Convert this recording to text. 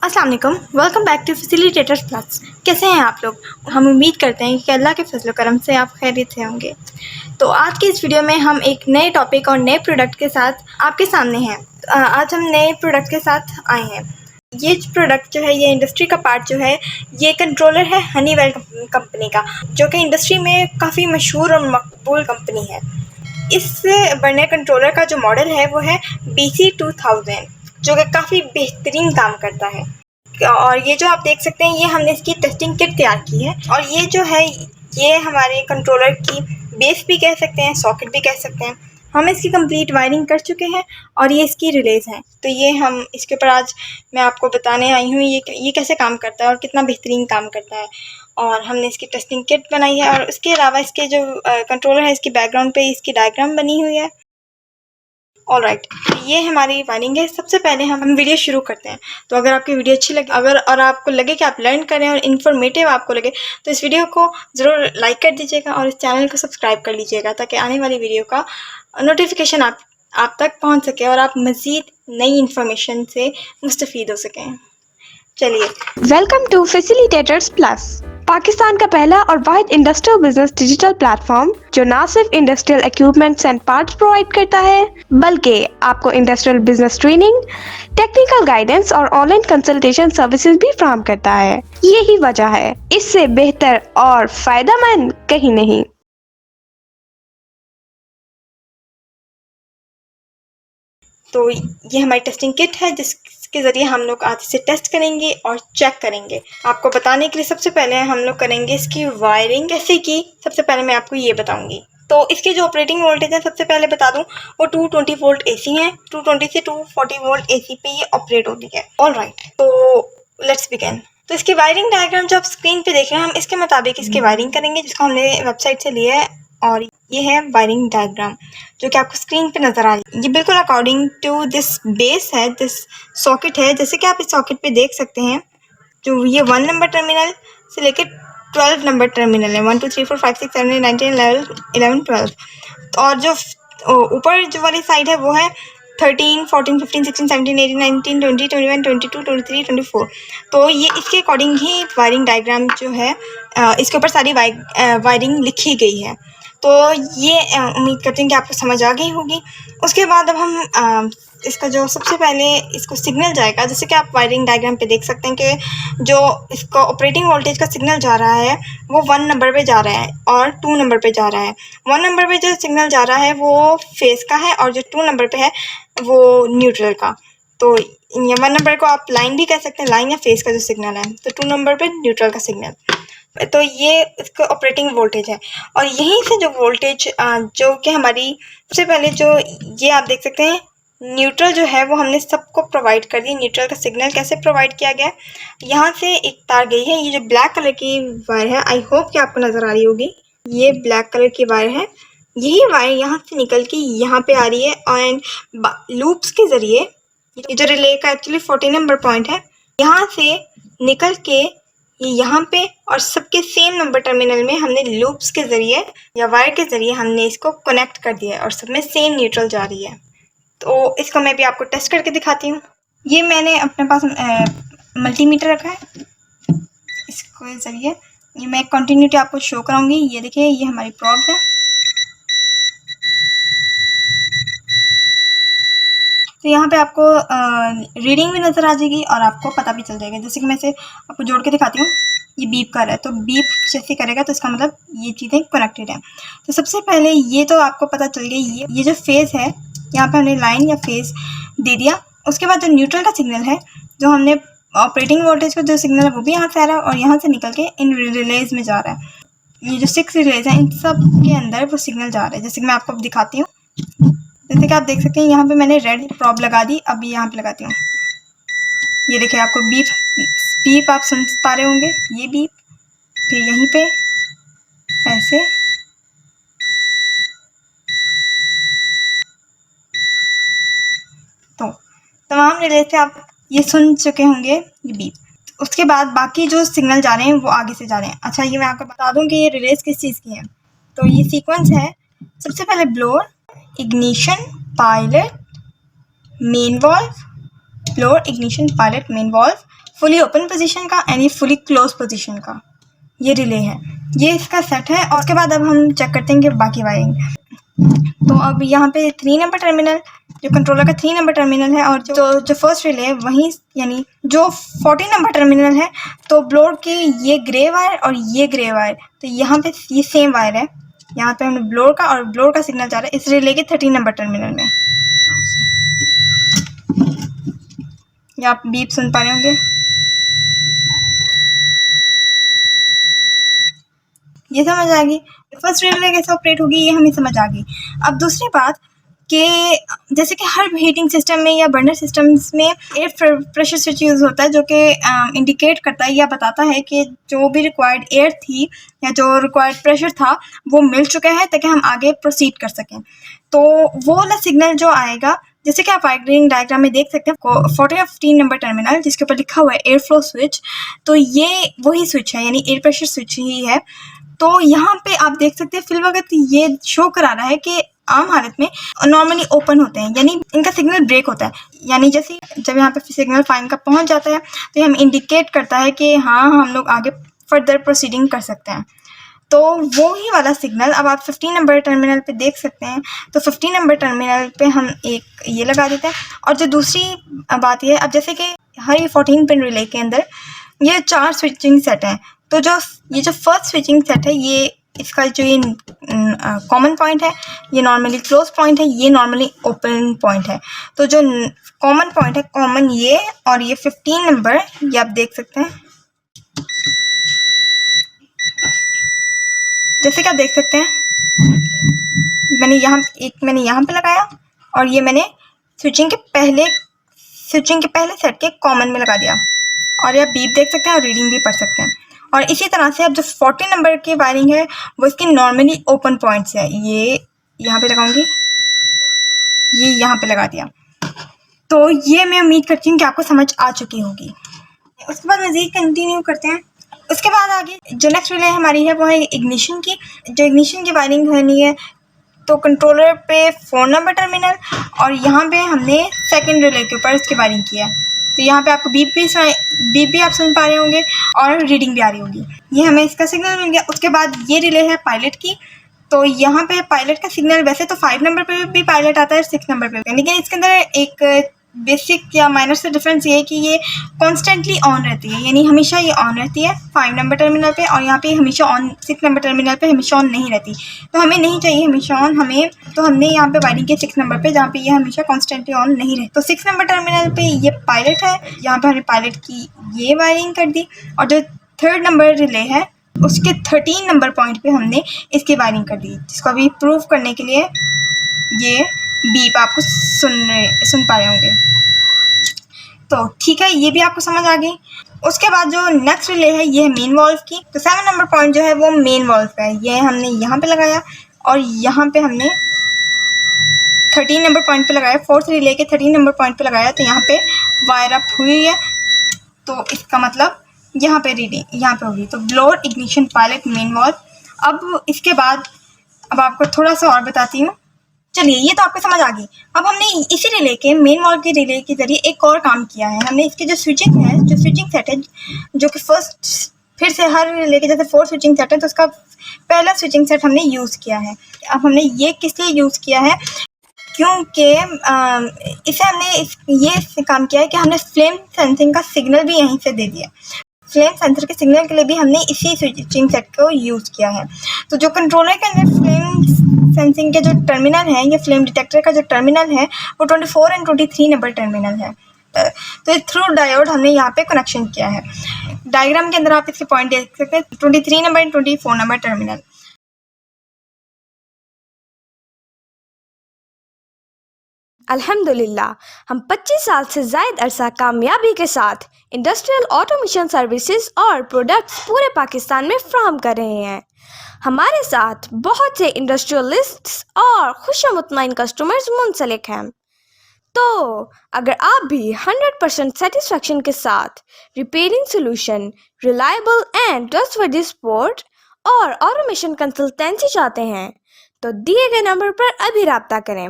अस्सलाम वालेकुम, welcome back to Facilitators Plus. कैसे हैं आप लोग? हम उम्मीद करते हैं कि अल्लाह के फजल करम से आप खैरियत से होंगे। तो आज की इस वीडियो में हम एक नए टॉपिक और नए प्रोडक्ट के साथ आपके सामने हैं। आज हम नए प्रोडक्ट के साथ आए हैं। ये प्रोडक्ट जो है, ये इंडस्ट्री का पार्ट जो है, ये कंट्रोलर है हनीवेल कंपनी का, जो कि इंडस्ट्री में काफ़ी मशहूर और मकबूल कंपनी है। इस बर्नर कंट्रोलर का जो मॉडल है वो है BC2000, जो कि काफ़ी बेहतरीन काम करता है। और ये जो आप देख सकते हैं, ये हमने इसकी टेस्टिंग किट तैयार की है। और ये जो है, ये हमारे कंट्रोलर की बेस भी कह सकते हैं, सॉकेट भी कह सकते हैं। हम इसकी कंप्लीट वायरिंग कर चुके हैं और ये इसकी रिलेज हैं। तो ये हम इसके ऊपर आज मैं आपको बताने आई हूँ ये कैसे काम करता है और कितना बेहतरीन काम करता है। और हमने इसकी टेस्टिंग किट बनाई है। और उसके अलावा इसके जो कंट्रोलर है, इसकी बैकग्राउंड पे इसकी डायग्राम बनी हुई है। ऑलराइट, ये हमारी वायरिंग है। सबसे पहले हम वीडियो शुरू करते हैं। तो अगर आपकी वीडियो अच्छी लगे, और आपको लगे कि आप लर्न करें और इन्फॉर्मेटिव आपको लगे, तो इस वीडियो को ज़रूर लाइक कर दीजिएगा और इस चैनल को सब्सक्राइब कर लीजिएगा, ताकि आने वाली वीडियो का नोटिफिकेशन आप तक पहुंच सके और आप मज़ीद नई इन्फॉर्मेशन से मुस्तफ़ीद हो सकें। चलिए, welcome to Facilitators Plus, Pakistan का पहला और वाहिद इंडस्ट्रियल बिजनेस डिजिटल प्लेटफॉर्म जो न सिर्फ industrial equipments and parts provide करता है, बल्कि आपको industrial business training, technical guidance और ऑनलाइन कंसल्टेशन सर्विसेज भी फराहम करता है। यही वजह है, इससे बेहतर और फायदेमंद कहीं नहीं। तो ये हमारी टेस्टिंग किट है, जिसके ज़रिए हम लोग आज इसे टेस्ट करेंगे और चेक करेंगे। आपको बताने के लिए सबसे पहले हम लोग करेंगे इसकी वायरिंग कैसे की। सबसे पहले मैं आपको ये बताऊंगी। तो इसके जो ऑपरेटिंग वोल्टेज है, सबसे पहले बता दूं, वो 220 वोल्ट AC है। 220 से 240 वोल्ट AC पे ये ऑपरेट होती है। ऑलराइट, तो लेट्स बिगिन। तो इसकी वायरिंग डायग्राम जो आप स्क्रीन पे देख रहे हैं, हम इसके मुताबिक इसकी वायरिंग करेंगे, जिसको हमने वेबसाइट से लिया है। और ये है वायरिंग डायग्राम, जो कि आपको स्क्रीन पे नज़र आ रही है। ये बिल्कुल अकॉर्डिंग टू दिस बेस है, दिस सॉकेट है। जैसे कि आप इस सॉकेट पे देख सकते हैं, जो ये 1 नंबर टर्मिनल से लेकर 12 नंबर टर्मिनल है। 1 2 3 4 5 6 7 8 9 10 11 12। और जो ऊपर जो वाली साइड है, वो है 13 14 15 16 17 18 19 20 21 22 23 24। तो ये इसके अकॉर्डिंग ही वायरिंग डायग्राम जो है, इसके ऊपर सारी वायरिंग लिखी गई है। तो ये उम्मीद करते हैं कि आपको समझ आ गई होगी। उसके बाद अब हम इसका जो सबसे पहले इसको सिग्नल जाएगा, जैसे कि आप वायरिंग डायग्राम पे देख सकते हैं कि जो इसका ऑपरेटिंग वोल्टेज का सिग्नल जा रहा है, वो 1 नंबर पे जा रहा है और 2 नंबर पे जा रहा है। 1 नंबर पे जो सिग्नल जा रहा है वो फेस का है, और जो 2 नंबर पे है वो न्यूट्रल का। तो 1 नंबर को आप लाइन भी कह सकते हैं, लाइन या फेस का जो सिग्नल है। तो 2 नंबर पे न्यूट्रल का सिग्नल। तो ये इसका ऑपरेटिंग वोल्टेज है। और यहीं से जो वोल्टेज जो कि हमारी सबसे पहले जो ये आप देख सकते हैं, न्यूट्रल जो है वो हमने सबको प्रोवाइड कर दी। न्यूट्रल का सिग्नल कैसे प्रोवाइड किया गया, यहाँ से एक तार गई है। ये जो ब्लैक कलर की वायर है, आई होप कि आपको नज़र आ रही होगी, ये ब्लैक कलर की वायर है। यही वायर यहाँ से निकल के यहाँ पे आ रही है, एंड लूप्स के ज़रिए, ये जो रिले का एक्चुअली 40 नंबर पॉइंट है, यहाँ से निकल के ये यहाँ पे और सबके सेम नंबर टर्मिनल में हमने लूप्स के ज़रिए या वायर के ज़रिए हमने इसको कनेक्ट कर दिया है, और सब में सेम न्यूट्रल जा रही है। तो इसको मैं भी आपको टेस्ट करके दिखाती हूँ। ये मैंने अपने पास मल्टीमीटर रखा है, इसके ज़रिए ये मैं कंटिन्यूटी आपको शो कराऊंगी। ये देखिए, ये हमारी प्रॉब है। तो यहाँ पे आपको रीडिंग भी नज़र आ जाएगी और आपको पता भी चल जाएगा। जैसे कि मैं इसे आपको जोड़ के दिखाती हूँ। ये बीप कर रहा है, तो बीप जैसे करेगा तो इसका मतलब ये चीज़ें कनेक्टेड है। तो सबसे पहले ये तो आपको पता चल गई, ये जो फेज़ है, यहाँ पे हमने लाइन या फेज़ दे दिया। उसके बाद जो न्यूट्रल का सिग्नल है, जो हमने ऑपरेटिंग वोल्टेज का जो सिग्नल है, वो भी यहाँ से आ रहा है और यहाँ से निकल के इन रिलेज में जा रहा है। ये जो 6 रिलेज हैं, इन सब के अंदर वो सिग्नल जा रहा है। जैसे कि मैं आपको दिखाती हूँ। जैसे कि आप देख सकते हैं, यहाँ पे मैंने रेड प्रॉब लगा दी। अब यहाँ पे लगाती हूँ। ये देखिए, आपको बीप आप सुन पा रहे होंगे, ये बीप, फिर यहीं पे ऐसे, तो तमाम रिले से आप ये सुन चुके होंगे, ये बीप। उसके बाद बाकी जो सिग्नल जा रहे हैं वो आगे से जा रहे हैं। अच्छा, ये मैं आपको बता दूं कि ये रिलेज किस चीज़ की है। तो ये सीक्वेंस है, सबसे पहले blower, ignition, pilot, main valve, blower, ignition, pilot, main valve, fully open position का एंड ये फुली क्लोज पोजीशन का ये रिले है, ये इसका सेट है। और उसके बाद अब हम चेक करते हैं कि बाकी वायरिंग। तो अब यहाँ पे 3 नंबर टर्मिनल, जो कंट्रोलर का 3 नंबर टर्मिनल है, और जो फर्स्ट रिले है वहीं यानी जो 14 नंबर टर्मिनल है, तो ब्लोअर की ये ग्रे वायर और ये ग्रे वायर, तो यहाँ पे ये सेम वायर है। यहाँ पे हमने ब्लोअर का और ब्लोअर का सिग्नल जा रहा है इस रिले के 13 नंबर टर्मिनल में। ये आप बीप सुन पा रहे होंगे, ये समझ आ गई। फर्स्ट रिले कैसे ऑपरेट होगी ये हमें समझ आ गई। अब दूसरी बात कि जैसे कि हर हीटिंग सिस्टम में या बर्नर सिस्टम्स में एयर प्रेशर स्विच यूज़ होता है, जो कि इंडिकेट करता है या बताता है कि जो भी रिक्वायर्ड एयर थी या जो रिक्वायर्ड प्रेशर था वो मिल चुका है, ताकि हम आगे प्रोसीड कर सकें। तो वो वाला सिग्नल जो आएगा, जैसे कि आप वायरिंग डायग्राम में देख सकते हैं 14 या 15 नंबर टर्मिनल जिसके ऊपर लिखा हुआ है एयर फ्लो स्विच, तो ये वही स्विच है, यानी एयर प्रेशर स्विच ही है। तो यहाँ पे आप देख सकते हैं फिल वक्त ये शो करा रहा है कि आम हालत में नॉर्मली ओपन होते हैं, यानी इनका सिग्नल ब्रेक होता है। यानी जैसे जब यहाँ पे सिग्नल फाइन का पहुँच जाता है तो ये हम इंडिकेट करता है कि हाँ हम लोग आगे फर्दर प्रोसीडिंग कर सकते हैं। तो वो ही वाला सिग्नल अब आप 15 नंबर टर्मिनल पे देख सकते हैं। तो 15 नंबर टर्मिनल पे हम एक ये लगा देते हैं। और जो दूसरी बात ये है, अब जैसे कि हर 14 पिन रिले के अंदर ये 4 स्विचिंग सेट हैं, तो जो फर्स्ट स्विचिंग सेट है, ये इसका जो ये कॉमन पॉइंट है, ये नॉर्मली क्लोज पॉइंट है, ये नॉर्मली ओपन पॉइंट है। तो जो कॉमन पॉइंट है, कॉमन ये और ये 15 नंबर, ये आप देख सकते हैं। जैसे कि आप देख सकते हैं मैंने यहाँ पे लगाया और ये मैंने स्विचिंग के पहले सेट के कॉमन में लगा दिया। और ये आप बीप देख सकते हैं और रीडिंग भी पढ़ सकते हैं। और इसी तरह से अब जो 14 नंबर की वायरिंग है वो इसकी नॉर्मली ओपन पॉइंट्स है, ये यहाँ पे लगाऊंगी, ये यहाँ पे लगा दिया। तो ये मैं उम्मीद करती हूँ कि आपको समझ आ चुकी होगी। उसके बाद मज़ीद कंटिन्यू करते हैं। उसके बाद आगे जो नेक्स्ट रिले हमारी है वो है इग्निशन की। जो इग्निशन की वायरिंग होनी है, तो कंट्रोलर पे 4 नंबर टर्मिनल और यहाँ पे हमने सेकंड रिले के ऊपर इसकी वायरिंग की है। तो यहाँ पे आपको बीप भी आप सुन पा रहे होंगे और रीडिंग भी आ रही होगी। ये हमें इसका सिग्नल मिल गया। उसके बाद ये रिले है पायलट की। तो यहाँ पे पायलट का सिग्नल वैसे तो 5 नंबर पे भी पायलट आता है, 6 नंबर पे, लेकिन इसके अंदर एक बेसिक या माइनर से डिफरेंस ये है कि ये कॉन्स्टेंटली ऑन रहती है, यानी हमेशा ये ऑन रहती है 5 नंबर टर्मिनल पे, और यहाँ पे हमेशा ऑन 6 नंबर टर्मिनल पे हमेशा ऑन नहीं रहती। तो हमें नहीं चाहिए हमेशा ऑन, तो हमने यहाँ पे वायरिंग के 6 नंबर पे, जहाँ पे ये हमेशा कॉन्स्टेंटली ऑन नहीं रहती। तो 6 नंबर टर्मिनल पे ये पायलट है, यहाँ पे हमने पायलट की ये वायरिंग कर दी। और जो 3rd नंबर रिले है उसके 13 नंबर पॉइंट पे हमने इसकी वायरिंग कर दी, जिसको अभी प्रूव करने के लिए ये बीप आपको सुन पा रहे होंगे। तो ठीक है, ये भी आपको समझ आ गई। उसके बाद जो नेक्स्ट रिले है ये है मेन वॉल्व की। तो 7 नंबर पॉइंट जो है वो मेन वॉल्व का है, ये हमने यहाँ पे लगाया और यहाँ पे हमने 13 नंबर पॉइंट पे लगाया, 4th रिले के 13 नंबर पॉइंट पे लगाया। तो यहाँ पे वायर अप हुई है, तो इसका मतलब यहाँ पे रीडिंग यहाँ पे होगी। तो blower, ignition, pilot, main valve. अब इसके बाद अब आपको थोड़ा सा और बताती हूँ। चलिए, ये तो आपको समझ आ गई। अब हमने इसी रिले के मेन वॉल्व के रिले के जरिए एक और काम किया है। हमने इसके जो स्विचिंग सेट है, जो कि फर्स्ट फिर से हर रिले के जैसे 4 स्विचिंग सेट है, तो उसका पहला स्विचिंग सेट हमने यूज़ किया है। अब हमने ये किस लिए यूज़ किया है, क्योंकि इसे हमने ये काम किया है कि हमने फ्लेम सेंसिंग का सिग्नल भी यहीं से दे दिया। फ्लेम सेंसर के सिग्नल के लिए भी हमने इसी स्विचिंग सेट को यूज़ किया है। तो जो कंट्रोलर के अंदर फ्लेम सेंसिंग के जो टर्मिनल है या फ्लेम डिटेक्टर का जो टर्मिनल है वो 24 और 23 नंबर टर्मिनल है। तो थ्रू डायोड हमने यहाँ पे कनेक्शन किया है। डायग्राम के अंदर आप इसके पॉइंट देख सकते हैं, 23 नंबर एंड 24 नंबर टर्मिनल। अल्हम्दुलिल्लाह, हम 25 साल से ज़ायद अरसा कामयाबी के साथ इंडस्ट्रियल ऑटोमेशन सर्विसेज और प्रोडक्ट्स पूरे पाकिस्तान में फ्राहम कर रहे हैं। हमारे साथ बहुत से इंडस्ट्रियलिस्ट्स और खुशमुतमईन कस्टमर्स मुंसलिक हैं। तो अगर आप भी 100% सेटिस्फेक्शन के साथ repairing solution, reliable and trustworthy support और ऑटोमेशन कंसल्टेंसी चाहते हैं, तो दिए गए नंबर पर अभी रब्ता करें।